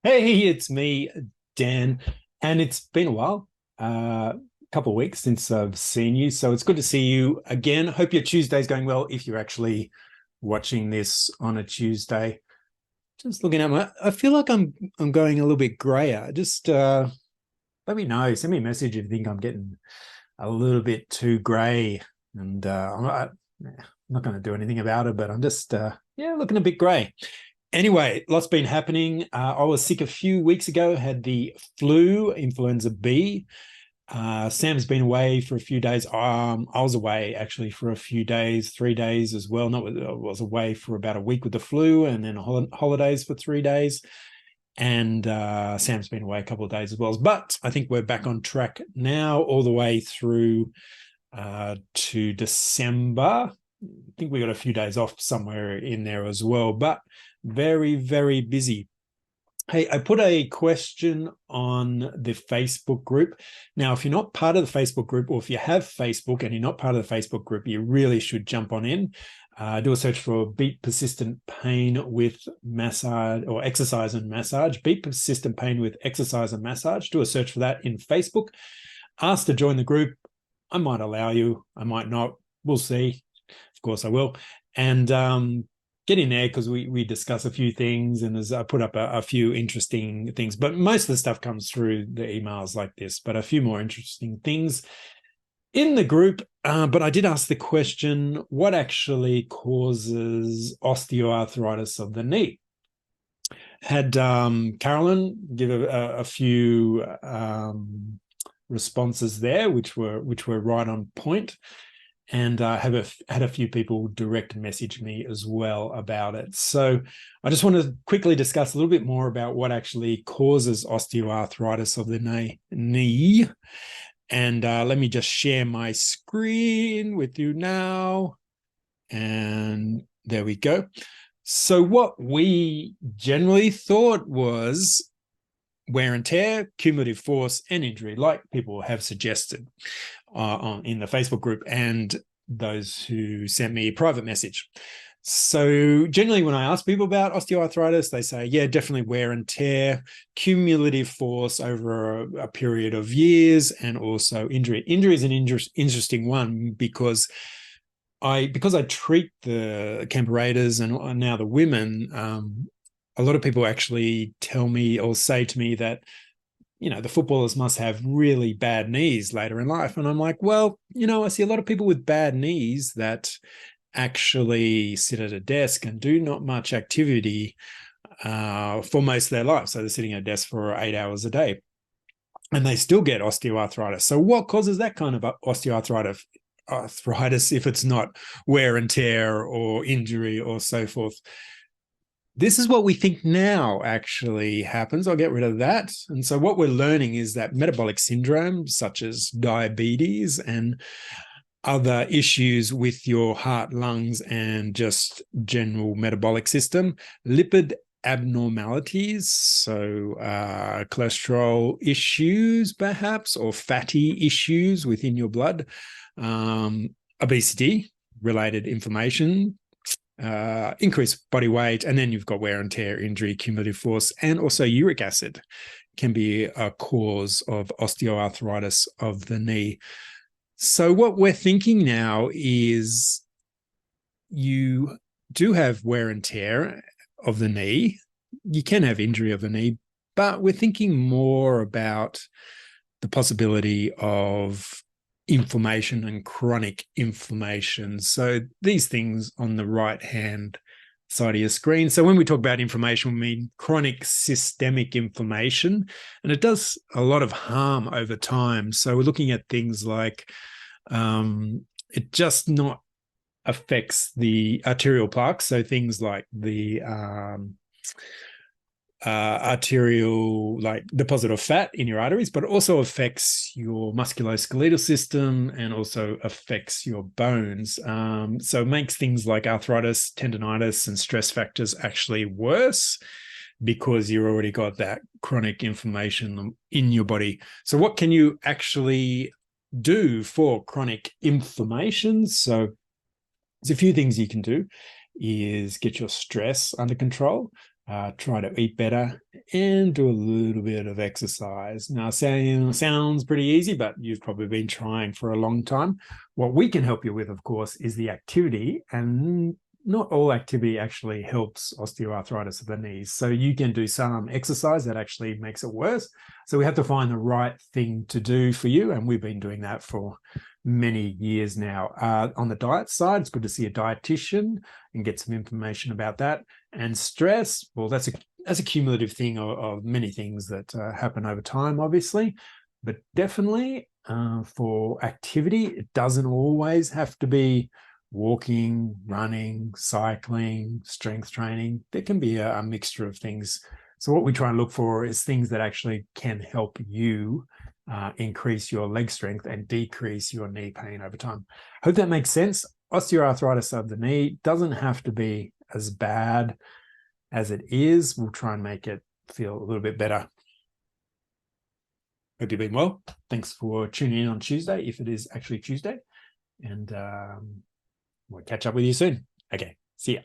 Hey, it's me, Dan, and it's been a while, a couple of weeks since I've seen you. So it's good to see you again. Hope your Tuesday's going well if you're actually watching this on a Tuesday. Just looking at I feel like I'm going a little bit grayer. Just let me know. Send me a message if you think I'm getting a little bit too gray. And I'm not going to do anything about it, but I'm just yeah, looking a bit gray. Anyway, lots been happening. I was sick a few weeks ago, had the flu, influenza B. Sam's been away for a few days. I was away actually for a few days, 3 days as well. I was away for about a week with the flu and then holidays for 3 days. And Sam's been away a couple of days as well. But I think we're back on track now, all the way through to December. I think we got a few days off somewhere in there as well, but very, very busy. Hey, I put a question on the Facebook group. Now, if you're not part of the Facebook group, or if you have Facebook and you're not part of the Facebook group, you really should jump on in. Do a search for Beat Persistent Pain with Massage or Exercise and Massage. Beat Persistent Pain with Exercise and Massage. Do a search for that in Facebook. Ask to join the group. I might allow you. I might not. We'll see. Of course I will. And get in there because we discuss a few things, and I put up a few interesting things. But most of the stuff comes through the emails like this, but a few more interesting things in the group. But I did ask the question, what actually causes osteoarthritis of the knee? Had Carolyn give a few responses there, which were right on point. And had a few people direct message me as well about it. So I just want to quickly discuss a little bit more about what actually causes osteoarthritis of the knee. And let me just share my screen with you now. And there we go. So what we generally thought was wear and tear, cumulative force, and injury, like people have suggested in the Facebook group and those who sent me a private message. So generally when I ask people about osteoarthritis, they say, yeah, definitely wear and tear, cumulative force over a period of years, and also injury. Injury is an interesting one because I treat the camparators and now the women, a lot of people actually tell me or say to me that, the footballers must have really bad knees later in life. And I'm like, well, I see a lot of people with bad knees that actually sit at a desk and do not much activity for most of their life. So they're sitting at a desk for 8 hours a day and they still get osteoarthritis. So what causes that kind of osteoarthritis if it's not wear and tear or injury or so forth? This is what we think now actually happens. I'll get rid of that. And so what we're learning is that metabolic syndrome, such as diabetes and other issues with your heart, lungs, and just general metabolic system, lipid abnormalities, so cholesterol issues perhaps, or fatty issues within your blood, obesity related inflammation, increased body weight, and then you've got wear and tear, injury, cumulative force, and also uric acid can be a cause of osteoarthritis of the knee. So what we're thinking now is you do have wear and tear of the knee. You can have injury of the knee, but we're thinking more about the possibility of inflammation and chronic inflammation. So these things on the right-hand side of your screen. So when we talk about inflammation, we mean chronic systemic inflammation, and it does a lot of harm over time. So we're looking at things like it just not affects the arterial plaques. So things like the arterial, like deposit of fat in your arteries, but it also affects your musculoskeletal system and also affects your bones. So it makes things like arthritis, tendonitis, and stress factors actually worse because you've already got that chronic inflammation in your body. So what can you actually do for chronic inflammation? So there's a few things you can do. Is get your stress under control. try to eat better, and do a little bit of exercise. Now, sounds pretty easy, but you've probably been trying for a long time. What we can help you with, of course, is the activity, and not all activity actually helps osteoarthritis of the knees. So you can do some exercise that actually makes it worse. So we have to find the right thing to do for you, and we've been doing that for many years now. On the diet side, it's good to see a dietitian and get some information about that. And stress, well, that's a cumulative thing of many things that happen over time, obviously, but definitely for activity, it doesn't always have to be walking, running, cycling, strength training. There can be a mixture of things. So what we try and look for is things that actually can help you increase your leg strength and decrease your knee pain over time. Hope that makes sense. Osteoarthritis of the knee doesn't have to be as bad as it is. We'll try and make it feel a little bit better. Hope you've been well. Thanks for tuning in on Tuesday, if it is actually Tuesday. And we'll catch up with you soon. Okay, see ya.